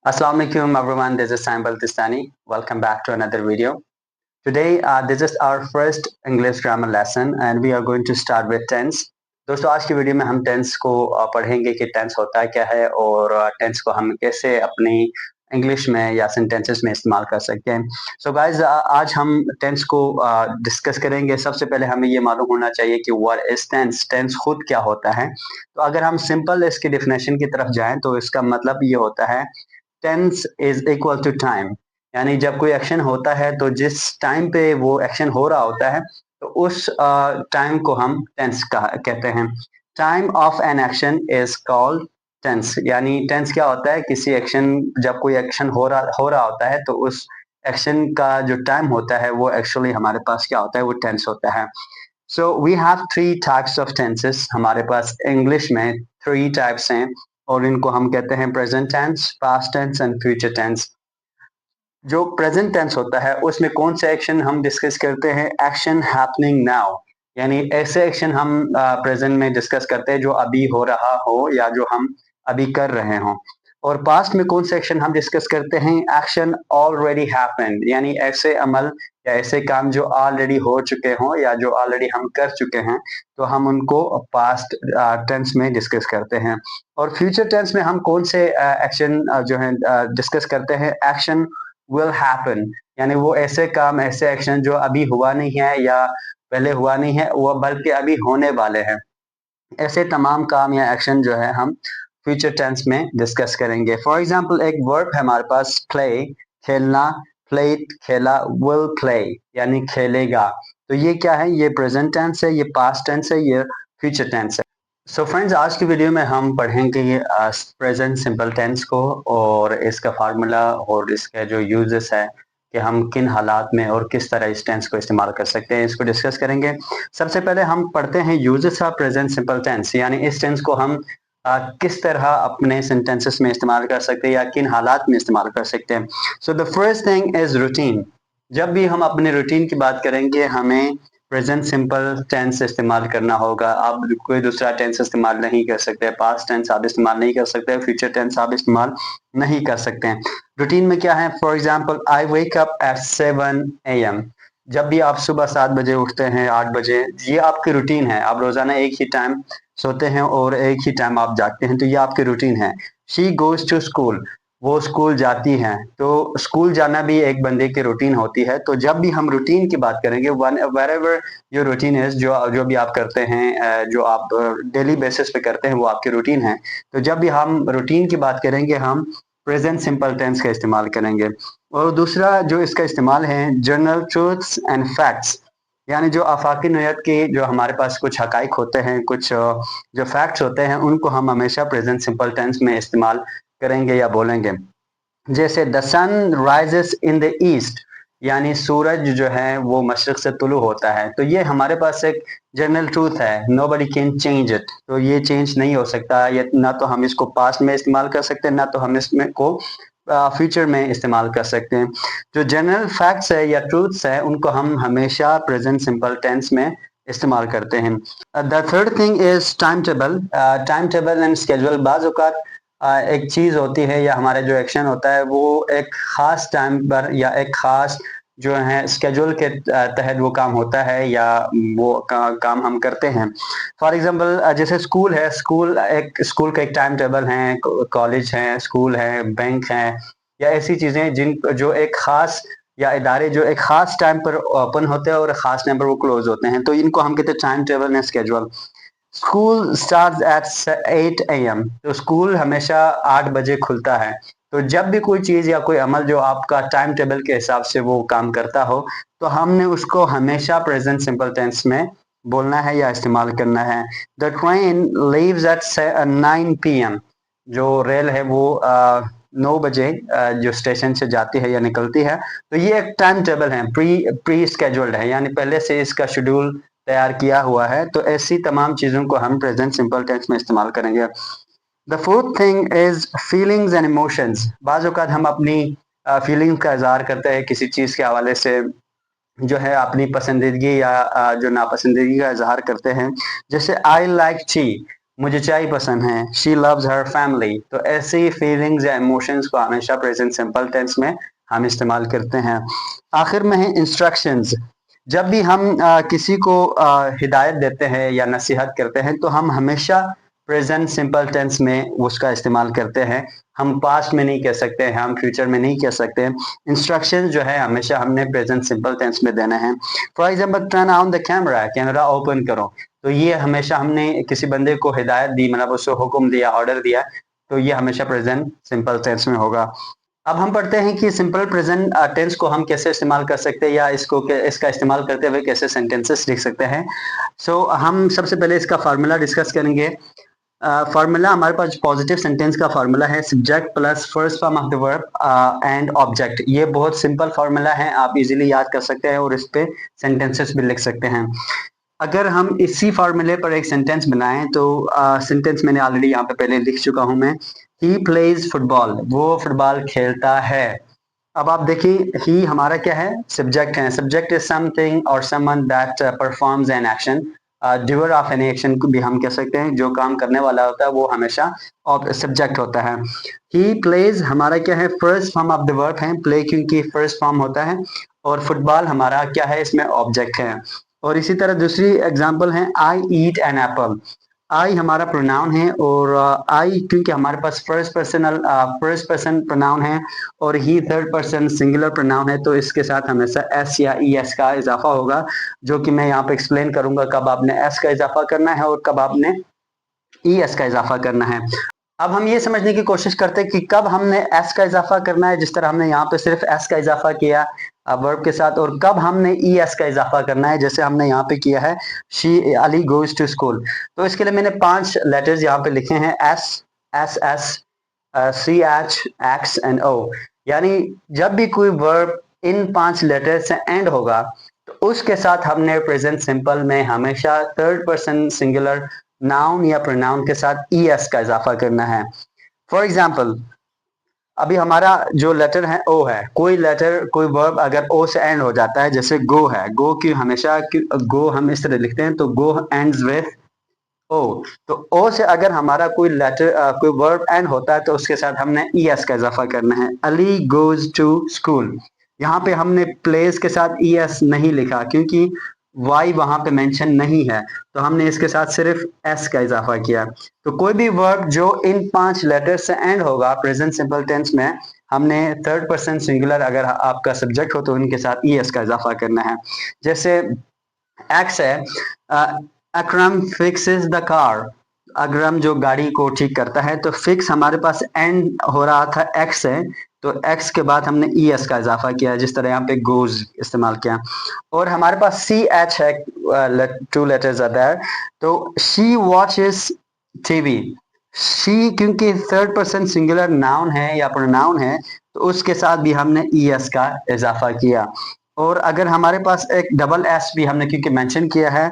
Assalamu alaikum everyone, this is Saim Baltistani. Welcome back to another video. Today this is our first English grammar lesson and we are going to start with tense. दोस्तों आज की video में हम tense को पढ़ेंगे कि tense होता क्या है और टेंस को हम कैसे अपनी इंग्लिश में या सेंटेंसेस में इस्तेमाल कर सकते हैं। सो गाइज आज हम टेंस को डिस्कस करेंगे। सबसे पहले हमें ये मालूम होना चाहिए कि व्हाट इज टेंस, टेंस खुद क्या होता है। तो अगर हम सिंपल इसकी डिफिनेशन की तरफ जाएं तो इसका मतलब ये होता है tense is equal to time, यानी जब कोई एक्शन होता है तो जिस टाइम पे वो एक्शन हो रहा होता है तो उस टाइम को हम टेंस कहते हैं। Time of an action is called tense, यानी टेंस क्या होता है, किसी एक्शन, जब कोई एक्शन हो रहा होता है तो उस एक्शन का जो टाइम होता है वो एक्चुअली हमारे पास क्या होता है, वो टेंस होता है। So we have three types of tenses. हमारे पास इंग्लिश में थ्री टाइप्स हैं और इनको हम कहते हैं present tense, past tense and future tense. जो प्रेजेंट टेंस होता है उसमें कौन से एक्शन हम डिस्कस करते हैं, एक्शन हैपनिंग नाउ, यानी ऐसे एक्शन हम प्रेजेंट में डिस्कस करते हैं जो अभी हो रहा हो या जो हम अभी कर रहे हों। और पास्ट में कौन से एक्शन हम डिस्कस करते हैं, एक्शन ऑलरेडी हैपेंड, यानी ऐसे अमल या ऐसे काम जो ऑलरेडी हो चुके हों या जो ऑलरेडी हम कर चुके हैं तो हम उनको पास्ट टेंस में डिस्कस करते हैं। और फ्यूचर टेंस में हम कौन से एक्शन जो है डिस्कस करते हैं, एक्शन will happen, यानी वो ऐसे काम, ऐसे एक्शन जो अभी हुआ नहीं है या पहले हुआ नहीं है वो बल्कि अभी होने वाले हैं, ऐसे तमाम काम या एक्शन जो है हम फ्यूचर टेंस में डिस्कस करेंगे। फॉर एग्जाम्पल एक वर्ब है हमारे पास प्ले, खेलना, प्लेड खेला, विल प्ले यानी खेलेगा। तो ये क्या है, ये प्रेजेंट टेंस है, ये पास्ट टेंस है, ये फ्यूचर टेंस है। सो फ्रेंड्स आज की वीडियो में हम पढ़ेंगे प्रेजेंट सिंपल टेंस को और इसका फार्मूला और इसका जो यूजेस है कि हम किन हालात में और किस तरह इस टेंस को इस्तेमाल कर सकते हैं, इसको डिस्कस करेंगे। सबसे पहले हम पढ़ते हैं uses of present simple tense, यानी इस टेंस को हम किस तरह अपने सेंटेंसेस में इस्तेमाल कर सकते हैं या किन हालात में इस्तेमाल कर सकते हैं। So the first thing is routine. जब भी हम अपने रूटीन की बात करेंगे हमें प्रेजेंट सिंपल टेंस इस्तेमाल करना होगा। आप कोई दूसरा टेंस इस्तेमाल नहीं कर सकते, पास्ट टेंस आप इस्तेमाल नहीं कर सकते, फ्यूचर टेंस आप इस्तेमाल नहीं कर सकते हैं। रूटीन में क्या है, for example I wake up at 7 AM। जब भी आप सुबह 7 बजे उठते हैं, 8 बजे, ये आपकी रूटीन है। आप रोजाना एक ही टाइम सोते हैं और एक ही टाइम आप जागते हैं, तो ये आपकी रूटीन है। शी गोज टू स्कूल, वो स्कूल जाती हैं, तो स्कूल जाना भी एक बंदे की रूटीन होती है। तो जब भी हम रूटीन की बात करेंगे, wherever your routine is, जो भी आप करते हैं, जो आप डेली बेसिस पे करते हैं वो आपकी रूटीन है। तो जब भी हम रूटीन की बात करेंगे हम प्रेजेंट सिंपल टेंस का इस्तेमाल करेंगे। और दूसरा जो इसका इस्तेमाल है, जनरल ट्रूथ्स एंड फैक्ट्स, यानी जो आफाकी नोयत के जो हमारे पास कुछ हकाइक होते हैं, कुछ जो फैक्ट्स होते हैं, उनको हम हमेशा प्रेजेंट सिंपल टेंस में इस्तेमाल करेंगे या बोलेंगे। जैसे the sun rises in the east, यानी सूरज जो है वो मशरक से तुलू होता है। तो ये हमारे पास एक जनरल ट्रूथ है, नोबडी कैन चेंज इट, तो ये चेंज नहीं हो सकता। ये ना तो हम इसको पास्ट में इस्तेमाल कर सकते हैं, ना तो हम इसमें को फ्यूचर में इस्तेमाल कर सकते हैं। जो जनरल फैक्ट्स है या ट्रूथ्स है उनको हम हमेशा प्रेजेंट सिंपल टेंस में इस्तेमाल करते हैं। The third thing is time table. Time table and schedule, बाज़ औक़ात एक चीज होती है या हमारा जो एक्शन होता है वो एक खास टाइम पर या एक खास जो है स्केड्यूल के तहत वो काम होता है या वो काम हम करते हैं। फॉर एग्जांपल जैसे स्कूल है, स्कूल का एक टाइम टेबल है, कॉलेज है, स्कूल है, बैंक है, या ऐसी चीजें जिन जो एक खास या इदारे जो एक खास टाइम पर ओपन होते हैं और खास टाइम पर वो क्लोज होते हैं, तो इनको हम कहते हैं time table and schedule. School start at 8 AM, तो स्कूल हमेशा 8 बजे खुलता है। तो जब भी कोई चीज या कोई अमल जो आपका टाइम टेबल के हिसाब से वो काम करता हो तो हमने उसको हमेशा प्रेजेंट सिंपल टेंस में बोलना है या इस्तेमाल करना है। The train leaves eight 9 PM, जो रेल है वो 9 बजे जो स्टेशन से जाती है या निकलती है। तो ये एक टाइम टेबल है, प्री स्केड्यूल्ड है, यानी पहले से इसका शेड्यूल तैयार किया हुआ है। तो ऐसी तमाम चीजों को हम प्रेजेंट सिंपल टेंस में इस्तेमाल करेंगे। The fourth thing is feelings and emotions. बाज़ औक़ात हम अपनी फीलिंग्स का इजहार करते हैं किसी चीज के हवाले से, जो है अपनी पसंदीदगी या जो नापसंदीदगी का इजहार करते हैं। जैसे आई लाइक टी, मुझे चाय पसंद है, शी लव्स हर फैमिली। तो ऐसी फीलिंग्स या इमोशंस को हमेशा प्रेजेंट सिंपल टेंस में हम इस्तेमाल करते हैं। आखिर में है इंस्ट्रक्शंस। जब भी हम किसी को हिदायत देते हैं या नसीहत करते हैं तो हम हमेशा प्रेजेंट सिंपल टेंस में उसका इस्तेमाल करते हैं। हम पास्ट में नहीं कह सकते हैं, हम फ्यूचर में नहीं कह सकते। इंस्ट्रक्शन जो है हमेशा हमने प्रेजेंट सिंपल टेंस में देना है। For example, turn on the camera, camera open करो। तो ये हमेशा हमने किसी बंदे को हिदायत दी, मतलब उसको हुक्म दिया, ऑर्डर दिया, तो ये हमेशा प्रेजेंट सिंपल टेंस में होगा। अब हम पढ़ते हैं कि सिंपल प्रेजेंट टेंस को हम कैसे इस्तेमाल कर सकते हैं या इसका इस्तेमाल करते हुए कैसे सेंटेंसेस लिख सकते हैं। हम सबसे पहले इसका फार्मूला डिस्कस करेंगे। फार्मूला हमारे पास पॉजिटिव सेंटेंस का फार्मूला है subject plus first form of the verb and object. ये बहुत सिंपल फार्मूला है, आप इजीली याद कर सकते हैं और इस पे सेंटेंसेस भी लिख सकते हैं। अगर हम इसी फार्मूले पर एक सेंटेंस बनाएं तो सेंटेंस मैंने ऑलरेडी यहाँ पे पहले लिख चुका हूं मैं। ही प्लेज फुटबॉल, वो फुटबॉल खेलता है। अब आप देखिए, ही हमारा क्या है, सब्जेक्ट है। सब्जेक्ट इज समथिंग और someone that performs an action. Doer of an action को भी हम कह सकते हैं, जो काम करने वाला होता है वो हमेशा सब्जेक्ट होता है। ही प्लेज हमारा क्या है, first form of the verb है, प्ले क्योंकि फर्स्ट फॉर्म होता है, और फुटबॉल हमारा क्या है, इसमें ऑब्जेक्ट है। और इसी तरह दूसरी एग्जांपल है, आई ईट एन एप्पल। आई हमारा प्रोनाउन है, और आई क्योंकि हमारे पास फर्स्ट पर्सन प्रोनाउन है और ही थर्ड पर्सन सिंगुलर प्रोनाउन है, तो इसके साथ हमेशा एस या ई एस का इजाफा होगा, जो कि मैं यहाँ पे एक्सप्लेन करूंगा कब आपने एस का इजाफा करना है और कब आपने ई एस का इजाफा करना है। अब हम ये समझने की कोशिश करते हैं कि कब हमने एस का इजाफा करना है, जिस तरह हमने यहाँ पे सिर्फ एस का इजाफा किया वर्ब के साथ, और कब हमने ई एस का इजाफा करना है, जैसे हमने यहाँ पे किया है she early goes to school. तो इसके लिए मैंने 5 लेटर्स यहाँ पे लिखे हैं, S, S S, C H, X and O. यानी जब भी कोई वर्ब इन 5 लेटर से एंड होगा तो उसके साथ हमने प्रेजेंट सिंपल में हमेशा थर्ड पर्सन सिंगुलर नाउन या प्रोनाउन के साथ ई एस का इजाफा करना है। फॉर एग्जाम्पल, अभी हमारा जो लेटर है ओ है, कोई लेटर कोई वर्ब अगर ओ से एंड हो जाता है, जैसे गो है, गो की हमेशा गो हम इस तरह लिखते हैं, तो गो एंड्स विथ ओ। तो ओ से अगर हमारा कोई लेटर कोई वर्ब एंड होता है तो उसके साथ हमने ई एस का इजाफा करना है। अली गोज टू स्कूल, यहाँ पे हमने प्लेस के साथ ई एस नहीं लिखा क्योंकि वाई वहां पे मेंशन नहीं है, तो हमने इसके साथ सिर्फ एस का इजाफा किया। तो कोई भी वर्ब जो इन 5 लेटर से एंड होगा प्रेजेंट सिंपल टेंस में, हमने थर्ड पर्सन सिंगुलर अगर आपका सब्जेक्ट हो तो उनके साथ ई एस का इजाफा करना है। जैसे एक्स है, अकरम फिक्सेस द कार। अकरम जो गाड़ी को ठीक करता है, तो फिक्स हमारे पास एंड हो रहा था एक्स है, तो एक्स के बाद हमने ई एस का इजाफा किया, जिस तरह यहाँ पे गोज इस्तेमाल किया। और हमारे पास सी एच है, 2 लेटर्स आर देयर, तो शी वॉचेस टीवी। शी क्योंकि थर्ड पर्सन सिंगुलर नाउन है या प्रोनाउन है, तो उसके साथ भी हमने ई एस का इजाफा किया। और अगर हमारे पास एक डबल एस भी हमने क्योंकि मेंशन किया है,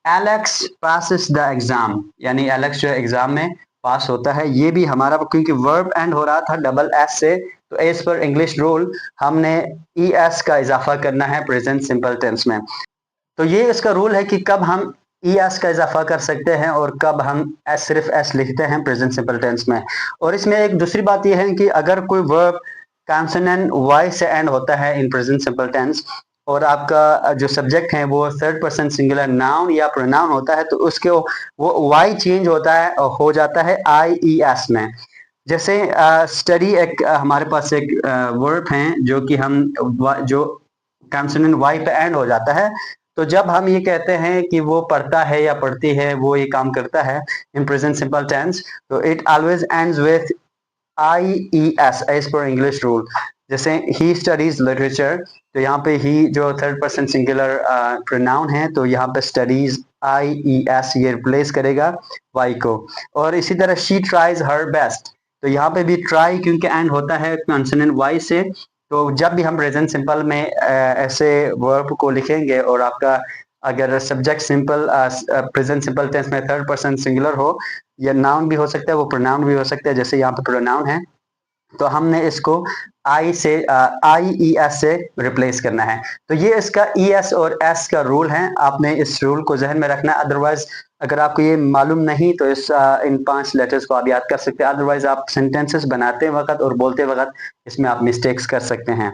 एलेक्स पासिस द एग्जाम, यानी एलेक्स जो है एग्जाम में पास होता है, ये भी हमारा क्योंकि वर्ब एंड हो रहा था डबल एस से, तो एज पर इंग्लिश रूल हमने ई एस का इजाफा करना है प्रेजेंट सिंपल टेंस में। तो ये इसका रूल है कि कब हम ई एस का इजाफा कर सकते हैं और कब हम एस सिर्फ एस लिखते हैं प्रेजेंट सिंपल टेंस में। और इसमें एक दूसरी बात यह है कि अगर कोई वर्ब कॉन्सोनेंट वाई से एंड होता है इन प्रेजेंट सिंपल टेंस और आपका जो सब्जेक्ट है वो थर्ड पर्सन सिंगुलर नाउन या प्रोनाउन होता है, तो उसके वो वाई चेंज होता है और हो जाता है आई ई एस में। जैसे स्टडी एक हमारे पास एक वर्ब है जो कि हम जो कॉन्सोनेंट वाई पे एंड हो जाता है, तो जब हम ये कहते हैं कि वो पढ़ता है या पढ़ती है, वो ये काम करता है इन प्रेजेंट सिंपल टेंस, तो it always ends with I E S as per English rule. जैसे ही स्टडीज लिटरेचर, तो यहाँ पे ही जो थर्ड पर्सन सिंगुलर प्रोनाउन है, तो यहाँ पे स्टडीज आई ई एस ये रिप्लेस करेगा वाई को। और इसी तरह शी ट्राइज हर बेस्ट, तो यहाँ पे भी ट्राई क्योंकि एंड होता है कॉन्सोनेंट वाई से, तो जब भी हम प्रेजेंट सिंपल में ऐसे वर्ब को लिखेंगे और आपका अगर subject simple present simple tense में थर्ड पर्सन सिंगुलर हो, या नाउन भी हो सकता है, वो प्रोनाउन भी हो सकता है, जैसे यहाँ पे प्रोनाउन है तो हमने इसको आई से आई ई एस से रिप्लेस करना है। तो ये इसका ई एस और एस का रूल है, आपने इस रूल को जहन में रखना है। अदरवाइज अगर आपको ये मालूम नहीं तो इन 5 लेटर्स को आप याद कर सकते हैं। अदरवाइज आप सेंटेंसेस बनाते वक्त और बोलते वक्त इसमें आप मिस्टेक्स कर सकते हैं।